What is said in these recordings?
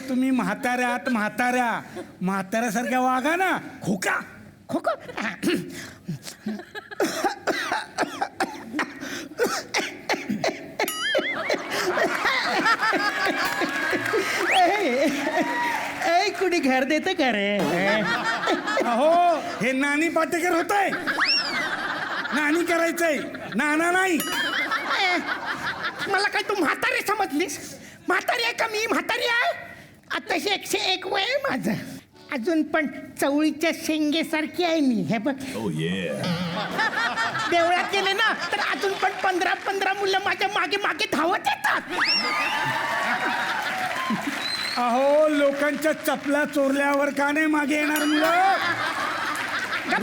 तुम्ही म्हाताऱ्यासारख्या वागा ना. खोका खोका. कुणी घर देतं का रे? अहो हे नानी पाटेकर होत आहे. नानी करायचंय, नाना नाही. मला काय तू म्हातारी समजलीस? म्हातारी आहे का मी? म्हातारी आहे. आताशी 101 वय आहे माझं. अजून पण चवळीच्या शेंगेसारखी आहे मी. हे बघ. देवळात गेले ना तर अजून पण 15 मुलं माझ्या मागे मागे धावत येतात. अहो लोकांच्या चपला चोरल्यावर का नाही मागे येणार मुलं?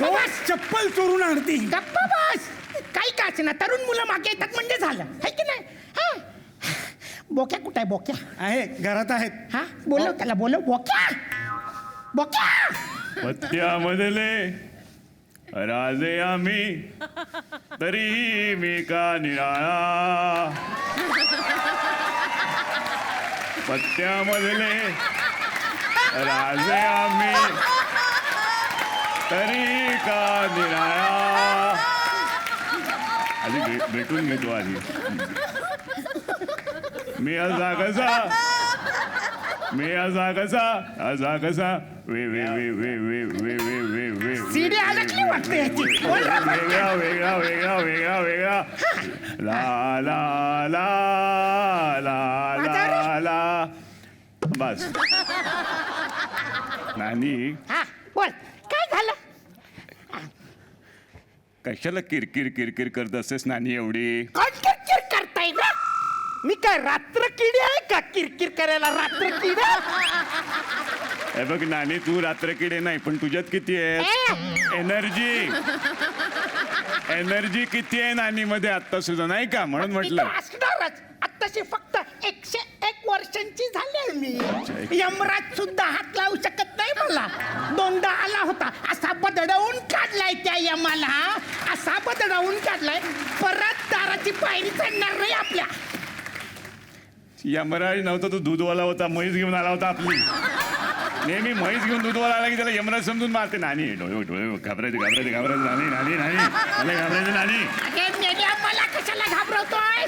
रोज चप्पल चोरून आणती. गप्पा बस. काही काच ना, तरुण मुलं मागे येतात म्हणजे झालं, है की नाही? हा. बोक्या कुठं आहे? बोक्या आहे घरात आहेत. हा बोलव त्याला, बोलव. बोक्या बोक्या. पत्त्यामधले राजे आम्ही तरी मी का निराळा. पत्त्यामधले राजे आम्ही तरी का निराळा. आधी भेटून घेतो आधी. मी असा कसा वे वे वे वे वे वे वे वे वे सीडी अडकली वाटते याची. बोल रे. वेगळा ला ला ला ला ला ला. बस नानी, हा बोल. काय झालं? कशाला किरकिर करत असतेस नानी एवढी? कोण किरकिर करताय ना? मी काय रात्र किडी आहे का किरकिर करायला? रात्र किडा. हे बघ नानी, तू रात्र किडे नाही, पण तुझ्यात किती आहे एनर्जी किती आहे नानी मध्ये आत्ता सुद्धा, नाही का? म्हणून म्हटलं. असणारच. आत्ताशी फक्त 101 वर्षांची झाली मी. यमराज सुद्धा हात लावू शकत नाही मला. दोनदा आला होता, असा बदडवून काढलाय त्या यमाला. असा बदडवून काढलाय, परत दाराची पायरी चढणार नाही आपल्या. यमराज नव्हता, तो दूधवाला होता. म्हैस घेऊन आला होता आपली. नेहमी म्हैस घेऊन दूधवाला आला की त्याला यमराज समजून मारते. नानी डोळे घाबरायचे नानी मला घाबरायचे नानी. मला कशाला घाबरवतोय?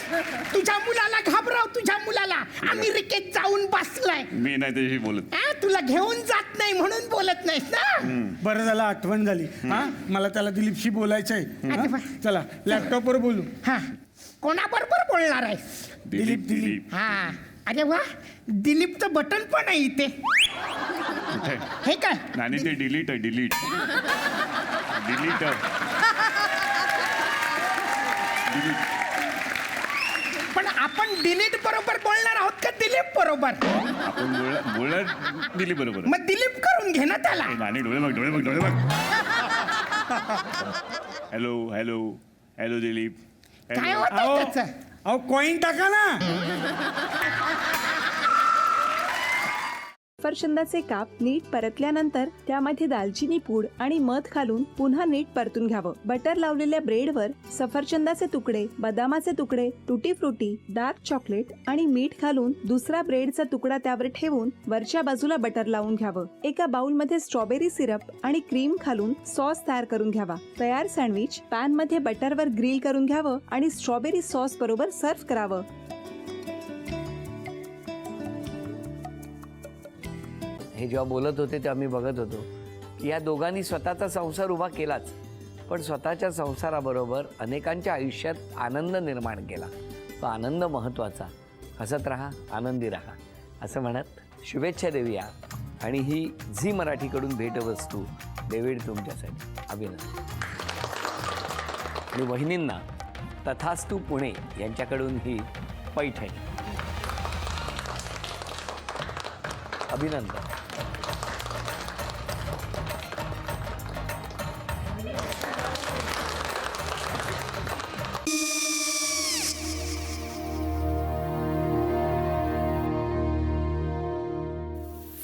तुझ्या मुलाला घाबरव, तुझ्या मुलाला. अमेरिकेत जाऊन बसलाय. मी नाही त्याच्याशी बोलत. तुला घेऊन जात नाही म्हणून बोलत नाहीस ना. बरं झालं आठवण झाली. हा मला त्याला दिलीपशी बोलायचंय. चला लॅपटॉपवर बोलू. हा कोणाबरोबर बोलणार आहेस? दिलीप. हा अरे वा, दिलीपचं बटन पण आहे इथे. हे काय? नानी ते डिलीट पण आपण डिलीट बरोबर बोलणार आहोत का दिलीप बरोबर? आपण बोलणार दिलीप बरोबर. मग दिलीप करून घे ना त्याला. नानी डोळे बघ. हॅलो दिलीप. काय होतं त्याचं? अहो कॉईन टाका ना. सफरचंदाचे काप नीट परतल्यानंतर त्यामध्ये दालचिनी पूड आणि मध घालून पुन्हा नीट परतून घ्यावं. बटर लावलेल्या ब्रेडवर सफरचंदाचे तुकडे, बदामाचे तुकडे, टुटी फ्रुटी, डार्क चॉकलेट आणि मीठ घालून दुसरा ब्रेडचा तुकडा त्यावर ठेवून वरच्या बाजूला बटर लावून घ्यावं. एका बाउलमध्ये स्ट्रॉबेरी सिरप आणि क्रीम घालून सॉस तयार करून घ्यावा. तयार सँडविच पॅन मध्ये बटरवर ग्रिल करून घ्यावं आणि स्ट्रॉबेरी सॉस बरोबर सर्व्ह करावं. हे जेव्हा बोलत होते तेव्हा मी बघत होतो की या दोघांनी स्वतःचा संसार उभा केलाच, पण स्वतःच्या संसाराबरोबर अनेकांच्या आयुष्यात आनंद निर्माण केला. तो आनंद महत्त्वाचा. हसत राहा, आनंदी राहा असं म्हणत शुभेच्छा देऊया. आणि ही झी मराठीकडून भेटवस्तू डेव्हिड तुमच्यासाठी. अभिनंदन. आणि वहिनींना तथास्तू पुणे यांच्याकडून ही पैठणी. अभिनंदन.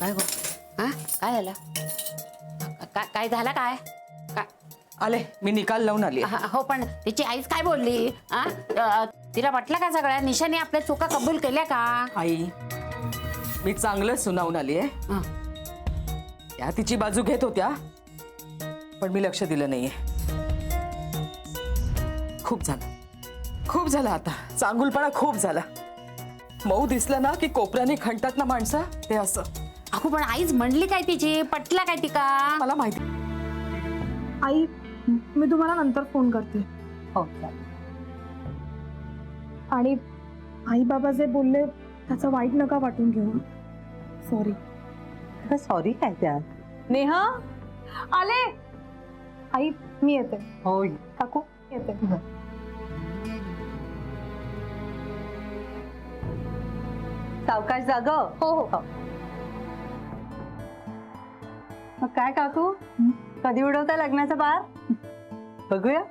काय गो? हा काय झालं? काय झालं? काय काय आले, मी निकाल लावून आली. हो, पण तिची आईच काय बोलली? तिला वाटलं का सगळ्या निशाने आपल्या चुका कबूल केल्या का? आई, मी चांगलं सुनावून आली आहे. हं. त्या तिची बाजू घेत होत्या पण मी लक्ष दिलं नाहीये. खूप झालं आता. चांगुलपणा खूप झाला. मऊ दिसलं ना की कोपऱ्याने खणतात ना माणसं, ते असं. अगो पण आईच म्हणली काय तिची, पटला काय ती का? मला माहिती. आई मी तुम्हाला नंतर फोन करते. हो आणि आई बाबा जे बोलले त्याचं वाईट नका वाटून घेऊ. सॉरी. सॉरी काय त्या? नेहा आले. आई मी येते. हो काकू येते. सावकाश जाग. हो हो. मग काय काकू, कधी उडवता लग्नाचा बार? बघूया.